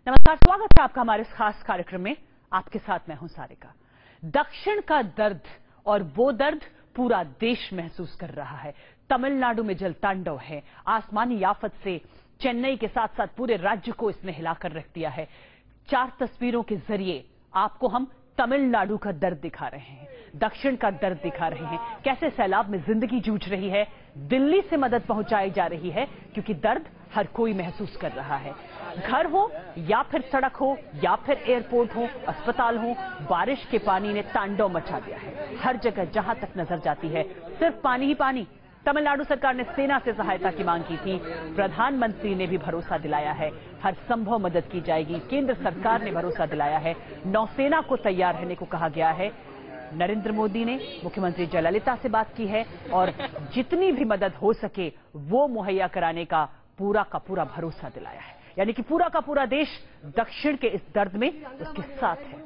नमस्कार, स्वागत है आपका हमारे इस खास कार्यक्रम में। आपके साथ मैं हूं सारिका। दक्षिण का दर्द, और वो दर्द पूरा देश महसूस कर रहा है। तमिलनाडु में जल तांडव है। आसमानी आफत से चेन्नई के साथ साथ पूरे राज्य को इसने हिलाकर रख दिया है। 4 तस्वीरों के जरिए आपको हम तमिलनाडु का दर्द दिखा रहे हैं, दक्षिण का दर्द दिखा रहे हैं। कैसे सैलाब में जिंदगी जूझ रही है, दिल्ली से मदद पहुंचाई जा रही है, क्योंकि दर्द हर कोई महसूस कर रहा है। घर हो या फिर सड़क हो या फिर एयरपोर्ट हो, अस्पताल हो, बारिश के पानी ने तांडव मचा दिया है। हर जगह जहां तक नजर जाती है सिर्फ पानी ही पानी। तमिलनाडु सरकार ने सेना से सहायता की मांग की थी। प्रधानमंत्री ने भी भरोसा दिलाया है हर संभव मदद की जाएगी। केंद्र सरकार ने भरोसा दिलाया है, नौसेना को तैयार रहने को कहा गया है। नरेंद्र मोदी ने मुख्यमंत्री जयललिता से बात की है और जितनी भी मदद हो सके वो मुहैया कराने का पूरा भरोसा दिलाया है। यानी कि पूरा का पूरा देश दक्षिण के इस दर्द में उसके साथ है।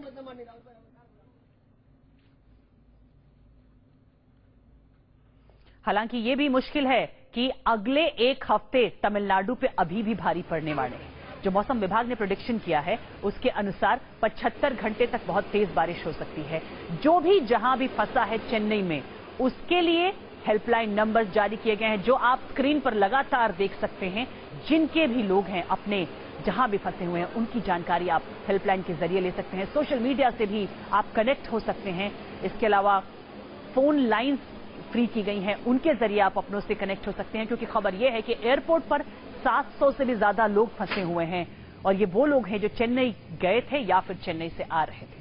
हालांकि ये भी मुश्किल है कि अगले 1 हफ्ते तमिलनाडु पे अभी भी भारी पड़ने वाले हैं। जो मौसम विभाग ने प्रेडिक्शन किया है उसके अनुसार 75 घंटे तक बहुत तेज बारिश हो सकती है। जो भी जहां भी फंसा है चेन्नई में, उसके लिए हेल्पलाइन नंबर जारी किए गए हैं, जो आप स्क्रीन पर लगातार देख सकते हैं। जिनके भी लोग हैं अपने जहां भी फंसे हुए हैं, उनकी जानकारी आप हेल्पलाइन के जरिए ले सकते हैं। सोशल मीडिया से भी आप कनेक्ट हो सकते हैं। इसके अलावा फोन लाइंस फ्री की गई हैं, उनके जरिए आप अपनों से कनेक्ट हो सकते हैं। क्योंकि खबर यह है कि एयरपोर्ट पर 700 से भी ज्यादा लोग फंसे हुए हैं, और ये वो लोग हैं जो चेन्नई गए थे या फिर चेन्नई से आ रहे थे।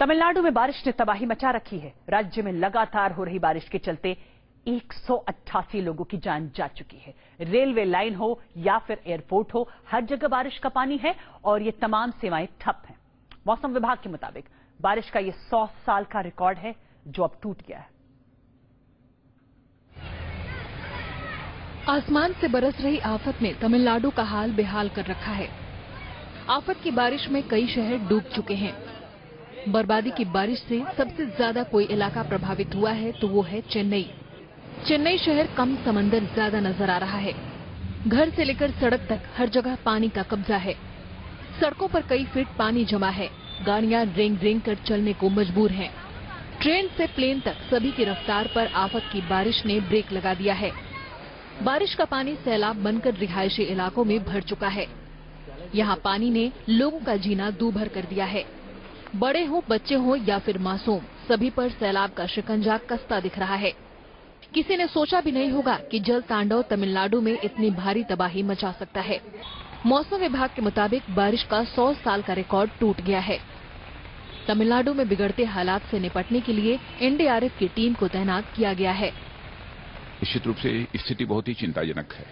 तमिलनाडु में बारिश ने तबाही मचा रखी है। राज्य में लगातार हो रही बारिश के चलते 188 लोगों की जान जा चुकी है। रेलवे लाइन हो या फिर एयरपोर्ट हो, हर जगह बारिश का पानी है और ये तमाम सेवाएं ठप हैं। मौसम विभाग के मुताबिक बारिश का ये 100 साल का रिकॉर्ड है जो अब टूट गया है। आसमान से बरस रही आफत ने तमिलनाडु का हाल बेहाल कर रखा है। आफत की बारिश में कई शहर डूब चुके हैं। बर्बादी की बारिश से सबसे ज्यादा कोई इलाका प्रभावित हुआ है तो वो है चेन्नई। चेन्नई शहर कम समंदर ज्यादा नजर आ रहा है। घर से लेकर सड़क तक हर जगह पानी का कब्जा है। सड़कों पर कई फीट पानी जमा है। गाड़ियां रेंग रेंग कर चलने को मजबूर हैं। ट्रेन से प्लेन तक सभी की रफ्तार पर आफत की बारिश ने ब्रेक लगा दिया है। बारिश का पानी सैलाब बनकर रिहायशी इलाकों में भर चुका है। यहाँ पानी ने लोगों का जीना दूभर कर दिया है। बड़े हों, बच्चे हों या फिर मासूम, सभी पर सैलाब का शिकंजा कसता दिख रहा है। किसी ने सोचा भी नहीं होगा कि जल तांडव तमिलनाडु में इतनी भारी तबाही मचा सकता है। मौसम विभाग के मुताबिक बारिश का 100 साल का रिकॉर्ड टूट गया है। तमिलनाडु में बिगड़ते हालात से निपटने के लिए एनडीआरएफ की टीम को तैनात किया गया है। निश्चित रूप से स्थिति बहुत ही चिंताजनक है,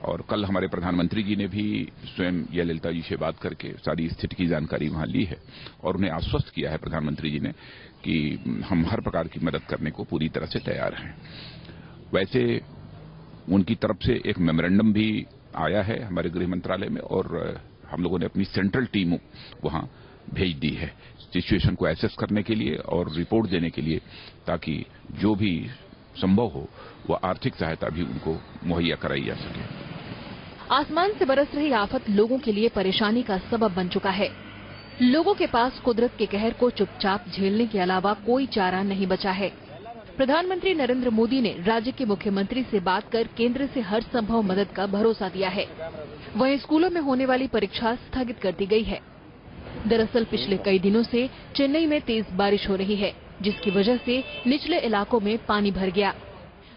और कल हमारे प्रधानमंत्री जी ने भी स्वयं जयललिता जी से बात करके सारी स्थिति की जानकारी वहां ली है, और उन्हें आश्वस्त किया है प्रधानमंत्री जी ने कि हम हर प्रकार की मदद करने को पूरी तरह से तैयार हैं। वैसे उनकी तरफ से एक मेमोरेंडम भी आया है हमारे गृह मंत्रालय में, और हम लोगों ने अपनी सेंट्रल टीम वहां भेज दी है सिचुएशन को एसेस करने के लिए और रिपोर्ट देने के लिए, ताकि जो भी संभव हो वह आर्थिक सहायता भी उनको मुहैया कराई जा सके। आसमान से बरस रही आफत लोगों के लिए परेशानी का सबब बन चुका है। लोगों के पास कुदरत के कहर को चुपचाप झेलने के अलावा कोई चारा नहीं बचा है। प्रधानमंत्री नरेंद्र मोदी ने राज्य के मुख्यमंत्री से बात कर केंद्र से हर संभव मदद का भरोसा दिया है। वहीं स्कूलों में होने वाली परीक्षा स्थगित कर दी गई है। दरअसल पिछले कई दिनों से चेन्नई में तेज बारिश हो रही है, जिसकी वजह से निचले इलाकों में पानी भर गया।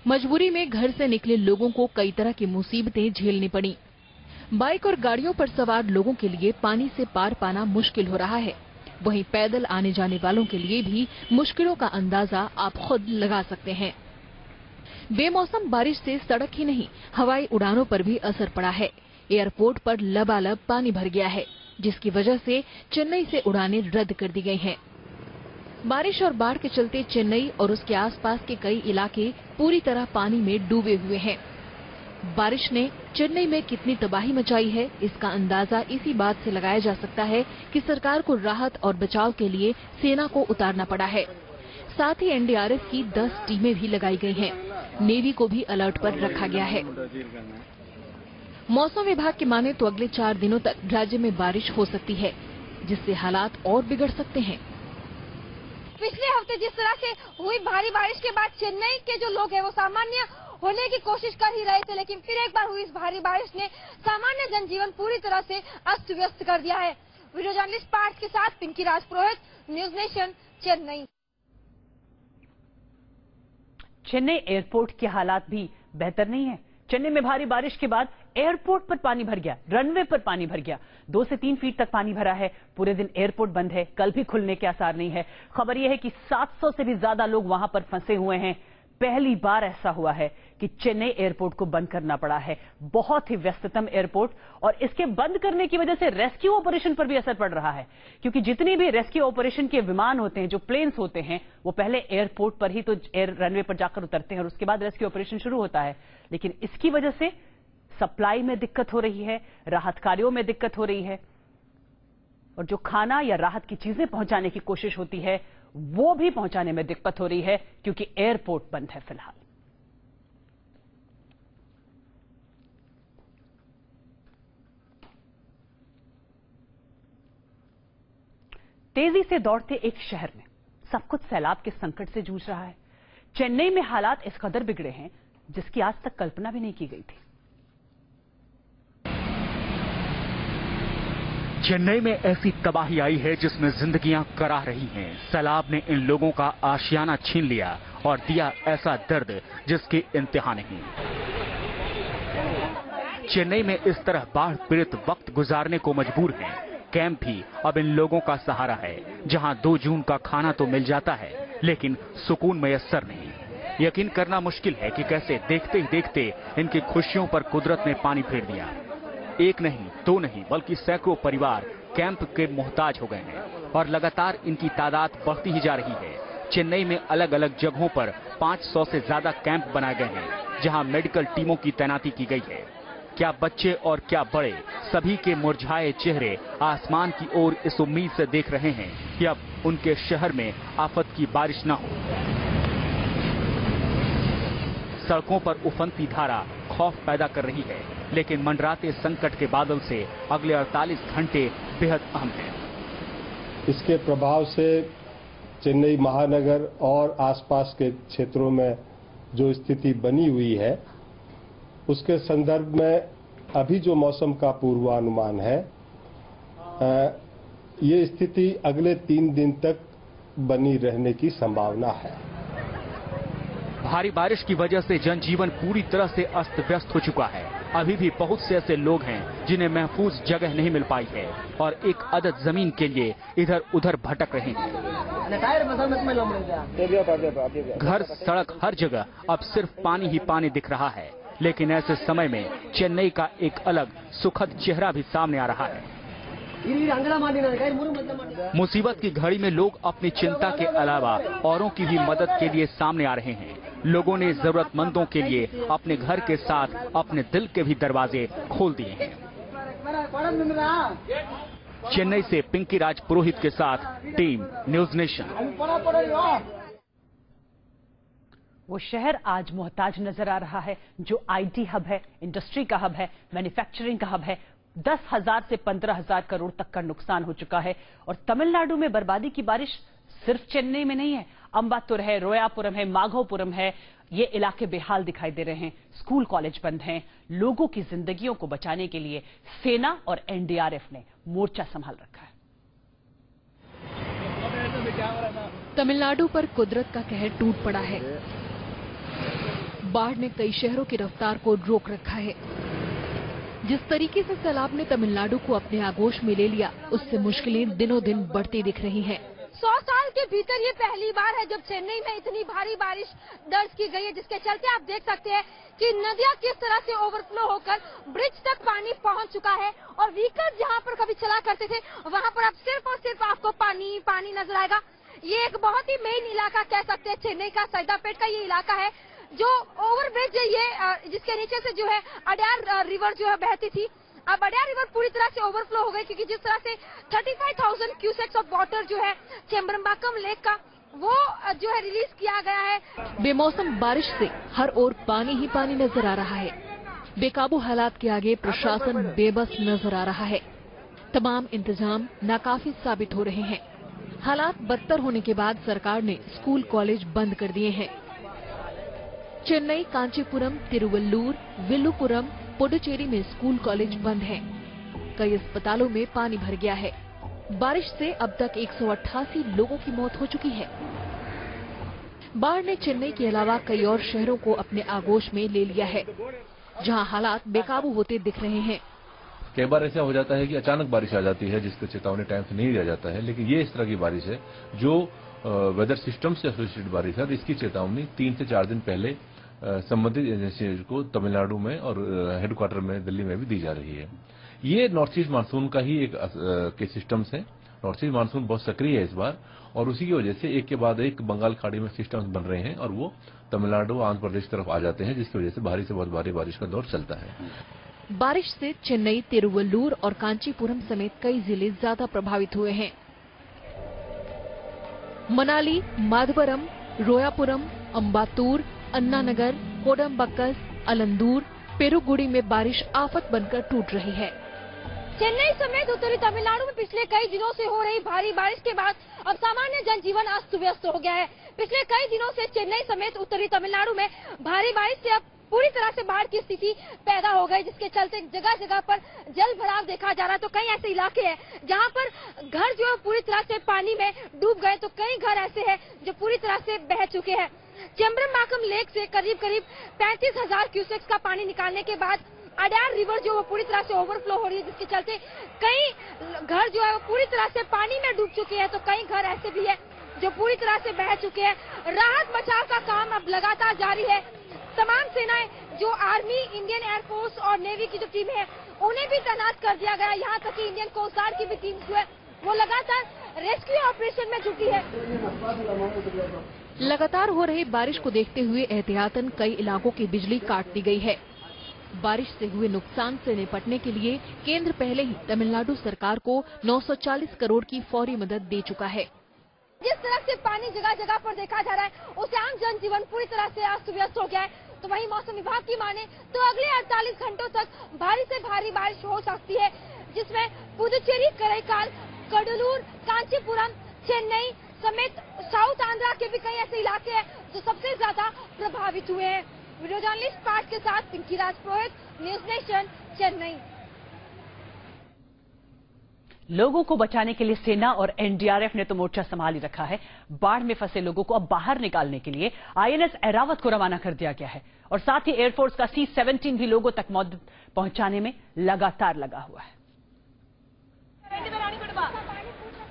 मजबूरी में घर से निकले लोगों को कई तरह की मुसीबतें झेलनी पड़ी। बाइक और गाड़ियों पर सवार लोगों के लिए पानी से पार पाना मुश्किल हो रहा है। वहीं पैदल आने जाने वालों के लिए भी मुश्किलों का अंदाजा आप खुद लगा सकते हैं। बेमौसम बारिश से सड़क ही नहीं, हवाई उड़ानों पर भी असर पड़ा है। एयरपोर्ट पर लबालब पानी भर गया है, जिसकी वजह से चेन्नई से उड़ानें रद्द कर दी गई हैं। बारिश और बाढ़ के चलते चेन्नई और उसके आसपास के कई इलाके पूरी तरह पानी में डूबे हुए हैं। बारिश ने चेन्नई में कितनी तबाही मचाई है, इसका अंदाजा इसी बात से लगाया जा सकता है कि सरकार को राहत और बचाव के लिए सेना को उतारना पड़ा है। साथ ही एनडीआरएफ की 10 टीमें भी लगाई गई हैं। नेवी को भी अलर्ट पर रखा गया है। मौसम विभाग की माने तो अगले 4 दिनों तक राज्य में बारिश हो सकती है, जिससे हालात और बिगड़ सकते हैं। पिछले हफ्ते जिस तरह से हुई भारी बारिश के बाद चेन्नई के जो लोग हैं वो सामान्य होने की कोशिश कर ही रहे थे, लेकिन फिर एक बार हुई इस भारी बारिश ने सामान्य जनजीवन पूरी तरह से अस्त व्यस्त कर दिया है। वीडियो जर्नलिस्ट पार्थ के साथ Pinki Rajpurohit, news nation, Chennai. Chennai airport के हालात भी बेहतर नहीं है। चेन्नई में भारी बारिश के बाद एयरपोर्ट पर पानी भर गया, रनवे पर पानी भर गया, 2 से 3 फीट तक पानी भरा है। पूरे दिन एयरपोर्ट बंद है, कल भी खुलने के आसार नहीं है। खबर यह है कि 700 से भी ज्यादा लोग वहां पर फंसे हुए हैं। पहली बार ऐसा हुआ है कि चेन्नई एयरपोर्ट को बंद करना पड़ा है। बहुत ही व्यस्ततम एयरपोर्ट, और इसके बंद करने की वजह से रेस्क्यू ऑपरेशन पर भी असर पड़ रहा है, क्योंकि जितनी भी रेस्क्यू ऑपरेशन के विमान होते हैं, जो प्लेन्स होते हैं, वो पहले एयरपोर्ट पर ही तो रनवे पर जाकर उतरते हैं और उसके बाद रेस्क्यू ऑपरेशन शुरू होता है। लेकिन इसकी वजह से सप्लाई में दिक्कत हो रही है, राहत कार्यों में दिक्कत हो रही है, और जो खाना या राहत की चीजें पहुंचाने की कोशिश होती है वो भी पहुंचाने में दिक्कत हो रही है, क्योंकि एयरपोर्ट बंद है फिलहाल। तेजी से दौड़ते एक शहर में सब कुछ सैलाब के संकट से जूझ रहा है। चेन्नई में हालात इस कदर बिगड़े हैं जिसकी आज तक कल्पना भी नहीं की गई थी। चेन्नई में ऐसी तबाही आई है जिसमें जिंदगियां कराह रही हैं। सैलाब ने इन लोगों का आशियाना छीन लिया और दिया ऐसा दर्द जिसकी इंतहा नहीं। चेन्नई में इस तरह बाढ़ पीड़ित वक्त गुजारने को मजबूर हैं। कैंप भी अब इन लोगों का सहारा है, जहां 2 जून का खाना तो मिल जाता है लेकिन सुकून मयस्सर नहीं। यकीन करना मुश्किल है कि कैसे देखते ही देखते इनकी खुशियों पर कुदरत ने पानी फेर दिया। 1 नहीं 2 नहीं बल्कि सैकड़ों परिवार कैंप के मोहताज हो गए हैं और लगातार इनकी तादाद बढ़ती ही जा रही है। चेन्नई में अलग अलग जगहों पर 500 से ज्यादा कैंप बनाए गए हैं, जहां मेडिकल टीमों की तैनाती की गई है। क्या बच्चे और क्या बड़े, सभी के मुरझाए चेहरे आसमान की ओर इस उम्मीद से देख रहे हैं कि अब उनके शहर में आफत की बारिश न हो। सड़कों पर उफनती धारा खौफ पैदा कर रही है, लेकिन मंडराते संकट के बादल से अगले 48 घंटे बेहद अहम हैं। इसके प्रभाव से चेन्नई महानगर और आसपास के क्षेत्रों में जो स्थिति बनी हुई है, उसके संदर्भ में अभी जो मौसम का पूर्वानुमान है, ये स्थिति अगले 3 दिन तक बनी रहने की संभावना है। भारी बारिश की वजह से जनजीवन पूरी तरह से अस्त व्यस्त हो चुका है। अभी भी बहुत से ऐसे लोग हैं जिन्हें महफूज जगह नहीं मिल पाई है और एक अदद जमीन के लिए इधर उधर भटक रहे हैं। घर सड़क हर जगह अब सिर्फ पानी ही पानी दिख रहा है, लेकिन ऐसे समय में चेन्नई का एक अलग सुखद चेहरा भी सामने आ रहा है। मुसीबत की घड़ी में लोग अपनी चिंता के अलावा औरों की भी मदद के लिए सामने आ रहे हैं। लोगों ने जरूरतमंदों के लिए अपने घर के साथ अपने दिल के भी दरवाजे खोल दिए हैं। चेन्नई से पिंकी राजपुरोहित के साथ टीम न्यूज नेशन। वो शहर आज मोहताज नजर आ रहा है जो आईटी हब है, इंडस्ट्री का हब है, मैन्युफैक्चरिंग का हब है। 10,000 से 15,000 करोड़ तक का नुकसान हो चुका है। और तमिलनाडु में बर्बादी की बारिश सिर्फ चेन्नई में नहीं है, अंबातुर है, रोयापुरम है, माघोपुरम है, ये इलाके बेहाल दिखाई दे रहे हैं। स्कूल कॉलेज बंद हैं। लोगों की जिंदगियों को बचाने के लिए सेना और एनडीआरएफ ने मोर्चा संभाल रखा है। तमिलनाडु पर कुदरत का कहर टूट पड़ा है। बाढ़ ने कई शहरों की रफ्तार को रोक रखा है। जिस तरीके से सैलाब ने तमिलनाडु को अपने आगोश में ले लिया, उससे मुश्किलें दिनों दिन बढ़ती दिख रही हैं। 100 साल के भीतर ये पहली बार है जब चेन्नई में इतनी भारी बारिश दर्ज की गई है, जिसके चलते आप देख सकते हैं कि नदियां किस तरह से ओवरफ्लो होकर ब्रिज तक पानी पहुंच चुका है। और व्हीकल जहां पर कभी चला करते थे, वहां पर अब सिर्फ और सिर्फ आपको पानी पानी नजर आएगा। ये एक बहुत ही मेन इलाका कह सकते हैं चेन्नई का, सैदापेट का ये इलाका है जो ओवरब्रिज है, ये जिसके नीचे से जो है अडयार रिवर जो है बहती थी। अब अडयार रिवर पूरी तरह से ओवरफ्लो हो गई, क्योंकि जिस तरह से 35,000 क्यूसेक्स ऑफ वाटर जो है चेम्बरम्बाकम लेक का वो जो है रिलीज किया गया है। बेमौसम बारिश से हर ओर पानी ही पानी नजर आ रहा है। बेकाबू हालात के आगे प्रशासन बेबस नजर आ रहा है। तमाम इंतजाम नाकाफी साबित हो रहे हैं। हालात बदतर होने के बाद सरकार ने स्कूल कॉलेज बंद कर दिए हैं। चेन्नई, कांचीपुरम, तिरुवल्लुर, विल्लुपुरम, पुडुचेरी में स्कूल कॉलेज बंद हैं। कई अस्पतालों में पानी भर गया है। बारिश से अब तक 188 लोगों की मौत हो चुकी है। बाढ़ ने चेन्नई के अलावा कई और शहरों को अपने आगोश में ले लिया है, जहां हालात बेकाबू होते दिख रहे हैं। कई बार ऐसा हो जाता है कि अचानक बारिश आ जाती है जिसकी चेतावनी टाइम से नहीं दिया जाता है, लेकिन ये इस तरह की बारिश है जो वेदर सिस्टम से एसोसिएटेड बारिश है। इसकी चेतावनी 3 से 4 दिन पहले संबंधित एजेंसी को तमिलनाडु में और हेडक्वार्टर में दिल्ली में भी दी जा रही है। ये नॉर्थ ईस्ट मानसून का ही एक के सिस्टम्स है। नॉर्थ ईस्ट मानसून बहुत सक्रिय है इस बार, और उसी की वजह से एक के बाद एक बंगाल खाड़ी में सिस्टम्स बन रहे हैं और वो तमिलनाडु, आंध्र प्रदेश की तरफ आ जाते हैं, जिसकी वजह से भारी से बहुत भारी बारिश का दौर चलता है। बारिश से चेन्नई, तिरुवल्लुर और कांचीपुरम समेत कई जिले ज्यादा प्रभावित हुए हैं। मनाली, माधवरम, रोयापुरम, अंबातूर, अन्नानगर, कोडम्बक्कस, अलंदूर, पेरुगुड़ी में बारिश आफत बनकर टूट रही है। चेन्नई समेत उत्तरी तमिलनाडु में पिछले कई दिनों से हो रही भारी बारिश के बाद अब सामान्य जनजीवन अस्त व्यस्त हो गया है। पिछले कई दिनों से चेन्नई समेत उत्तरी तमिलनाडु में भारी बारिश से अब पूरी तरह से बाढ़ की स्थिति पैदा हो गई, जिसके चलते जगह जगह पर जल भराव देखा जा रहा है। तो कई ऐसे इलाके हैं जहां पर घर जो है पूरी तरह से पानी में डूब गए, तो कई घर ऐसे हैं जो पूरी तरह से बह चुके हैं। चेम्ब्रमबाकम लेक से करीब 35,000 क्यूसेक्स का पानी निकालने के बाद अडयार रिवर जो वो पूरी तरह से ओवरफ्लो हो रही है, जिसके चलते कई घर जो है वो पूरी तरह से पानी में डूब चुके हैं। तो कई घर ऐसे भी है जो पूरी तरह से बह चुके हैं। राहत बचाव का काम अब लगातार जारी है। तमाम सेनाएं, जो आर्मी, इंडियन एयरफोर्स और नेवी की जो टीम है, उन्हें भी तैनात कर दिया गया। यहाँ तक कि इंडियन कोस्ट गार्ड की भी टीम जो है वो लगातार रेस्क्यू ऑपरेशन में जुटी है। लगातार हो रही बारिश को देखते हुए एहतियातन कई इलाकों की बिजली काट दी गई है। बारिश से हुए नुकसान से निपटने के लिए केंद्र पहले ही तमिलनाडु सरकार को 940 करोड़ की फौरी मदद दे चुका है। जिस तरह से पानी जगह जगह पर देखा जा रहा है, उससे आम जनजीवन पूरी तरह से अस्त व्यस्त हो गया है। तो वहीं मौसम विभाग की माने तो अगले 48 घंटों तक भारी से भारी बारिश हो सकती है, जिसमें पुडुचेरी, करैकाल, कडलूर, कांचीपुरम, चेन्नई समेत साउथ आंध्रा के भी कई ऐसे इलाके हैं जो सबसे ज्यादा प्रभावित हुए हैं। वीडियो जर्नलिस्ट पाठ के साथ पिंकी राजपुरोहित, न्यूज नेशन, चेन्नई। लोगों को बचाने के लिए सेना और एनडीआरएफ ने तो मोर्चा संभाल ही रखा है। बाढ़ में फंसे लोगों को अब बाहर निकालने के लिए आईएनएस ऐरावत को रवाना कर दिया गया है और साथ ही एयरफोर्स का C-17 भी लोगों तक मदद पहुंचाने में लगातार लगा हुआ है।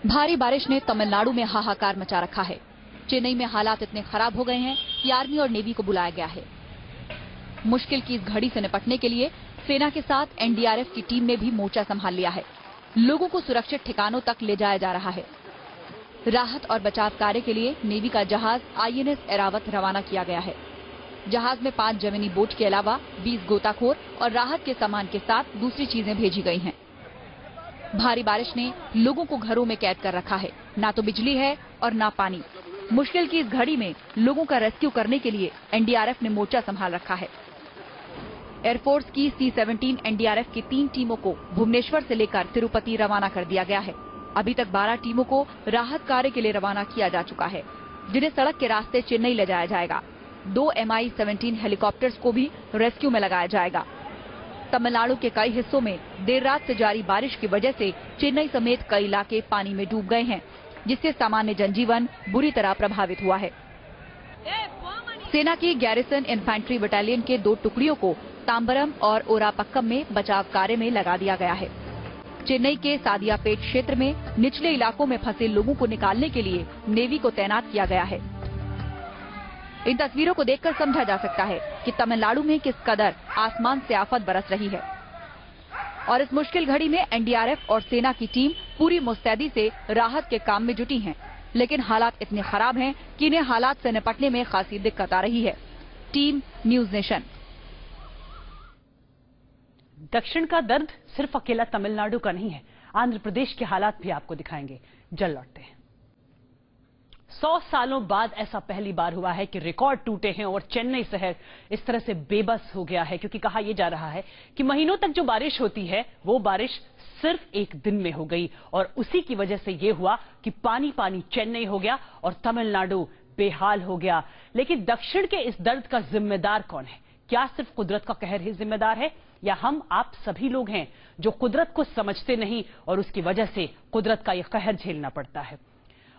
भारी बारिश ने तमिलनाडु में हाहाकार मचा रखा है। चेन्नई में हालात इतने खराब हो गए हैं कि आर्मी और नेवी को बुलाया गया है। मुश्किल की इस घड़ी से निपटने के लिए सेना के साथ एनडीआरएफ की टीम ने भी मोर्चा संभाल लिया है। लोगों को सुरक्षित ठिकानों तक ले जाया जा रहा है। राहत और बचाव कार्य के लिए नेवी का जहाज आईएनएस ऐरावत रवाना किया गया है। जहाज में 5 जमीनी बोट के अलावा 20 गोताखोर और राहत के सामान के साथ दूसरी चीजें भेजी गई हैं। भारी बारिश ने लोगों को घरों में कैद कर रखा है। ना तो बिजली है और ना पानी। मुश्किल की इस घड़ी में लोगों का रेस्क्यू करने के लिए एनडीआरएफ ने मोर्चा संभाल रखा है। एयरफोर्स की C-17 एनडीआरएफ की 3 टीमों को भुवनेश्वर से लेकर तिरुपति रवाना कर दिया गया है। अभी तक 12 टीमों को राहत कार्य के लिए रवाना किया जा चुका है, जिन्हें सड़क के रास्ते चेन्नई ले जाया जाएगा। 2 MI-17 हेलीकॉप्टर्स को भी रेस्क्यू में लगाया जाएगा। तमिलनाडु के कई हिस्सों में देर रात से जारी बारिश की वजह से चेन्नई समेत कई इलाके पानी में डूब गए हैं, जिससे सामान्य जनजीवन बुरी तरह प्रभावित हुआ है। सेना की गैरिसन इन्फेंट्री बटालियन के 2 टुकड़ियों को तांबरम और ओरापक्कम में बचाव कार्य में लगा दिया गया है। चेन्नई के सादियापेट क्षेत्र में निचले इलाकों में फंसे लोगों को निकालने के लिए नेवी को तैनात किया गया है। इन तस्वीरों को देखकर समझा जा सकता है कि तमिलनाडु में किस कदर आसमान से आफत बरस रही है। और इस मुश्किल घड़ी में एनडीआरएफ और सेना की टीम पूरी मुस्तैदी से राहत के काम में जुटी हैं, लेकिन हालात इतने खराब हैं कि इन्हें हालात से निपटने में खासी दिक्कत आ रही है। Team news nation. दक्षिण का दर्द सिर्फ अकेला तमिलनाडु का नहीं है, आंध्र प्रदेश के हालात भी आपको दिखाएंगे। जल लौटते हैं। 100 सालों बाद ऐसा पहली बार हुआ है कि रिकॉर्ड टूटे हैं और चेन्नई शहर इस तरह से बेबस हो गया है, क्योंकि कहा यह जा रहा है कि महीनों तक जो बारिश होती है वो बारिश सिर्फ एक दिन में हो गई और उसी की वजह से यह हुआ कि पानी पानी चेन्नई हो गया और तमिलनाडु बेहाल हो गया। लेकिन दक्षिण के इस दर्द का जिम्मेदार कौन है? क्या सिर्फ कुदरत का कहर ही जिम्मेदार है या हम आप सभी लोग हैं जो कुदरत को समझते नहीं और उसकी वजह से कुदरत का यह कहर झेलना पड़ता है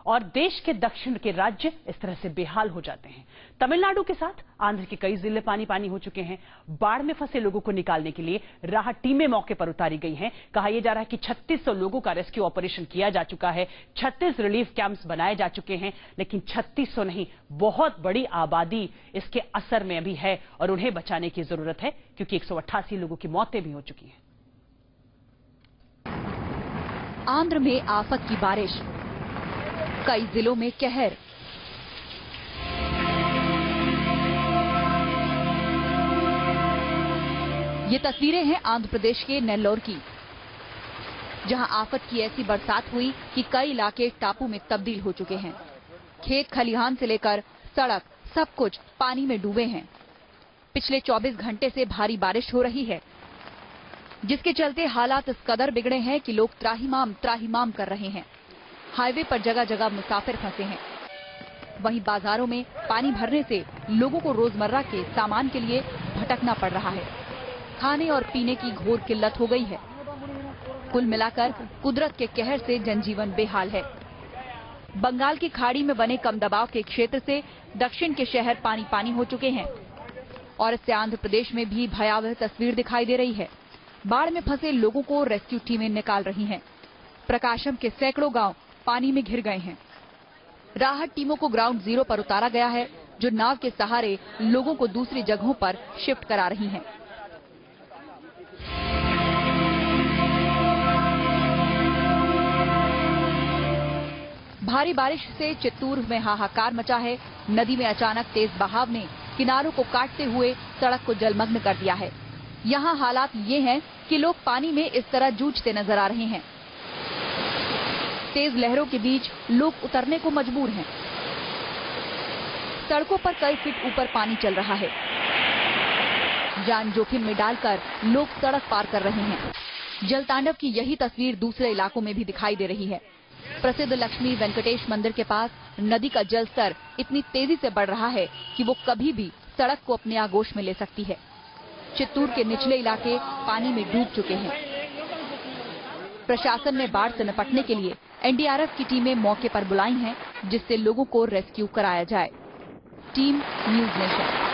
और देश के दक्षिण के राज्य इस तरह से बेहाल हो जाते हैं। तमिलनाडु के साथ आंध्र के कई जिले पानी पानी हो चुके हैं। बाढ़ में फंसे लोगों को निकालने के लिए राहत टीमें मौके पर उतारी गई हैं। कहा यह जा रहा है कि 3600 लोगों का रेस्क्यू ऑपरेशन किया जा चुका है, 36 रिलीफ कैंप्स बनाए जा चुके हैं, लेकिन 3600 नहीं, बहुत बड़ी आबादी इसके असर में अभी है और उन्हें बचाने की जरूरत है क्योंकि 188 लोगों की मौतें भी हो चुकी हैं। आंध्र में आफत की बारिश, कई जिलों में कहर। ये तस्वीरें हैं आंध्र प्रदेश के नेल्लोर की, जहां आफत की ऐसी बरसात हुई कि कई इलाके टापू में तब्दील हो चुके हैं। खेत खलिहान से लेकर सड़क सब कुछ पानी में डूबे हैं। पिछले 24 घंटे से भारी बारिश हो रही है, जिसके चलते हालात इस कदर बिगड़े हैं कि लोग त्राहिमाम कर रहे हैं। हाईवे पर जगह जगह मुसाफिर फंसे हैं। वहीं बाजारों में पानी भरने से लोगों को रोजमर्रा के सामान के लिए भटकना पड़ रहा है। खाने और पीने की घोर किल्लत हो गई है। कुल मिलाकर कुदरत के कहर से जनजीवन बेहाल है। बंगाल की खाड़ी में बने कम दबाव के क्षेत्र से दक्षिण के शहर पानी पानी हो चुके हैं और इससे आंध्र प्रदेश में भी भयावह तस्वीर दिखाई दे रही है। बाढ़ में फंसे लोगों को रेस्क्यू टीमें निकाल रही हैं। प्रकाशम के सैकड़ों गांव पानी में घिर गए हैं। राहत टीमों को ग्राउंड जीरो पर उतारा गया है, जो नाव के सहारे लोगों को दूसरी जगहों पर शिफ्ट करा रही हैं। भारी बारिश से चित्तूर में हाहाकार मचा है। नदी में अचानक तेज बहाव ने किनारों को काटते हुए सड़क को जलमग्न कर दिया है। यहाँ हालात ये हैं कि लोग पानी में इस तरह जूझते नजर आ रहे हैं। तेज लहरों के बीच लोग उतरने को मजबूर हैं। सड़कों पर कई फीट ऊपर पानी चल रहा है। जान जोखिम में डालकर लोग सड़क पार कर रहे हैं। जलतांडव की यही तस्वीर दूसरे इलाकों में भी दिखाई दे रही है। प्रसिद्ध लक्ष्मी वेंकटेश मंदिर के पास नदी का जल स्तर इतनी तेजी से बढ़ रहा है कि वो कभी भी सड़क को अपने आगोश में ले सकती है। चित्तूर के निचले इलाके पानी में डूब चुके हैं। प्रशासन ने बाढ़ से निपटने के लिए एनडीआरएफ की टीमें मौके पर बुलाई हैं, जिससे लोगों को रेस्क्यू कराया जाए। Team news nation.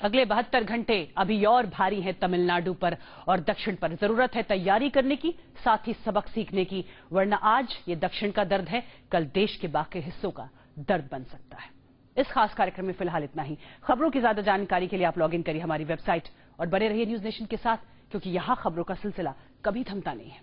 अगले 72 घंटे अभी और भारी हैं तमिलनाडु पर और दक्षिण पर। जरूरत है तैयारी करने की, साथ ही सबक सीखने की, वरना आज ये दक्षिण का दर्द है, कल देश के बाकी हिस्सों का दर्द बन सकता है। इस खास कार्यक्रम में फिलहाल इतना ही। खबरों की ज्यादा जानकारी के लिए आप लॉग इन करिए हमारी वेबसाइट और बने रहिए न्यूज नेशन के साथ, क्योंकि यहां खबरों का सिलसिला कभी थमता नहीं है।